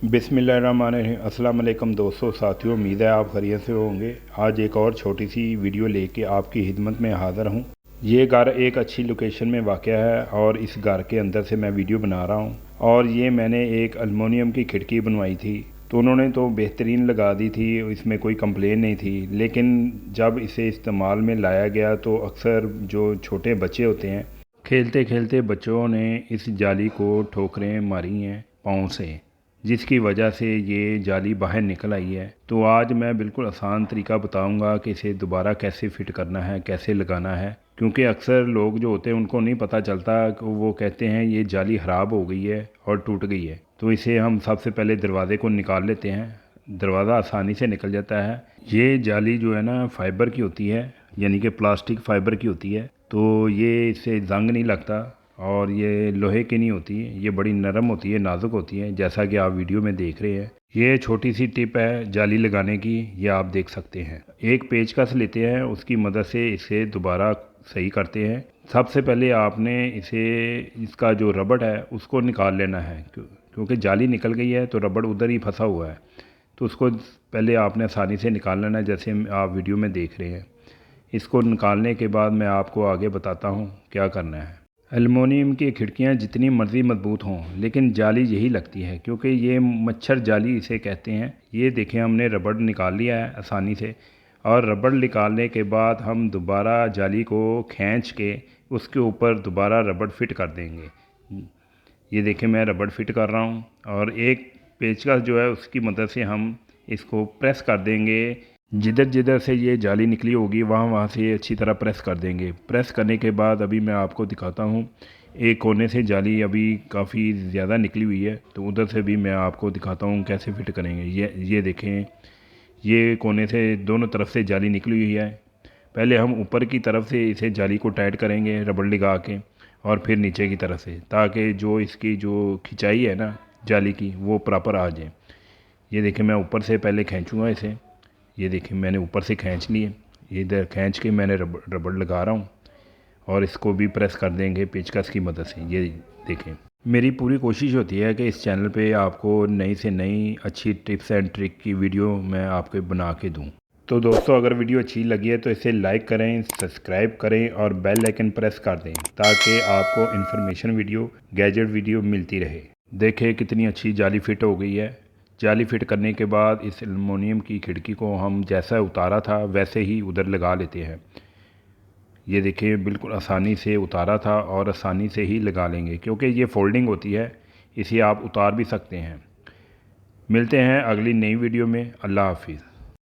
बिस्मिल्लाहिर्रहमानिर्रहीम। अस्सलाम वालेकुम दोस्तों, साथियों, उम्मीद है आप खैरियत से होंगे। आज एक और छोटी सी वीडियो लेके आपकी खिदमत में हाज़िर हूँ। ये घर एक अच्छी लोकेशन में वाक़या है और इस घर के अंदर से मैं वीडियो बना रहा हूँ। और ये मैंने एक एलुमिनियम की खिड़की बनवाई थी, तो उन्होंने तो बेहतरीन लगा दी थी, इसमें कोई कंप्लेन नहीं थी। लेकिन जब इसे इस्तेमाल में लाया गया तो अक्सर जो छोटे बच्चे होते हैं, खेलते खेलते बच्चों ने इस जाली को ठोकरें मारी हैं पाँव से, जिसकी वजह से ये जाली बाहर निकल आई है। तो आज मैं बिल्कुल आसान तरीका बताऊंगा कि इसे दोबारा कैसे फ़िट करना है, कैसे लगाना है। क्योंकि अक्सर लोग जो होते हैं उनको नहीं पता चलता, कि वो कहते हैं ये जाली ख़राब हो गई है और टूट गई है। तो इसे हम सबसे पहले दरवाज़े को निकाल लेते हैं। दरवाज़ा आसानी से निकल जाता है। ये जाली जो है ना फ़ाइबर की होती है, यानी कि प्लास्टिक फ़ाइबर की होती है। तो ये इससे जंग नहीं लगता और ये लोहे की नहीं होती, ये बड़ी नरम होती है, नाजुक होती है, जैसा कि आप वीडियो में देख रहे हैं। ये छोटी सी टिप है जाली लगाने की, ये आप देख सकते हैं। एक पेचकस लेते हैं, उसकी मदद से इसे दोबारा सही करते हैं। सबसे पहले आपने इसका जो रबड़ है उसको निकाल लेना है, क्योंकि जाली निकल गई है तो रबड़ उधर ही फंसा हुआ है। तो उसको पहले आपने आसानी से निकाल लेना है, जैसे आप वीडियो में देख रहे हैं। इसको निकालने के बाद मैं आपको आगे बताता हूँ क्या करना है। एलुमिनियम की खिड़कियाँ जितनी मर्ज़ी मजबूत हों, लेकिन जाली यही लगती है, क्योंकि ये मच्छर जाली इसे कहते हैं। ये देखें, हमने रबड़ निकाल लिया है आसानी से। और रबड़ निकालने के बाद हम दोबारा जाली को खींच के उसके ऊपर दोबारा रबड़ फिट कर देंगे। ये देखें, मैं रबड़ फिट कर रहा हूँ और एक पेचकस जो है उसकी मदद से हम इसको प्रेस कर देंगे। जिधर जिधर से ये जाली निकली होगी वहाँ वहाँ से ये अच्छी तरह प्रेस कर देंगे। प्रेस करने के बाद अभी मैं आपको दिखाता हूँ, एक कोने से जाली अभी काफ़ी ज़्यादा निकली हुई है, तो उधर से भी मैं आपको दिखाता हूँ कैसे फिट करेंगे। ये देखें, ये कोने से दोनों तरफ से जाली निकली हुई है। पहले हम ऊपर की तरफ से इसे जाली को टाइट करेंगे रबड़ लगा के, और फिर नीचे की तरफ से, ताकि जो इसकी जो खिंचाई है ना जाली की, वो प्रॉपर आ जाए। ये देखें, मैं ऊपर से पहले खींचूँगा इसे। ये देखिए, मैंने ऊपर से खींच लिए। इधर खींच के मैंने रबड़ लगा रहा हूँ और इसको भी प्रेस कर देंगे पेचकस की मदद से। ये देखें, मेरी पूरी कोशिश होती है कि इस चैनल पे आपको नई से नई अच्छी टिप्स एंड ट्रिक की वीडियो मैं आपको बना के दूँ। तो दोस्तों, अगर वीडियो अच्छी लगी है तो इसे लाइक करें, सब्सक्राइब करें और बेल आइकन प्रेस कर दें, ताकि आपको इन्फॉर्मेशन वीडियो, गैजेट वीडियो मिलती रहे। देखें कितनी अच्छी जाली फिट हो गई है। जाली फिट करने के बाद इस एलुमिनियम की खिड़की को हम जैसा उतारा था वैसे ही उधर लगा लेते हैं। ये देखिए, बिल्कुल आसानी से उतारा था और आसानी से ही लगा लेंगे, क्योंकि ये फोल्डिंग होती है, इसे आप उतार भी सकते हैं। मिलते हैं अगली नई वीडियो में। अल्लाह हाफिज़।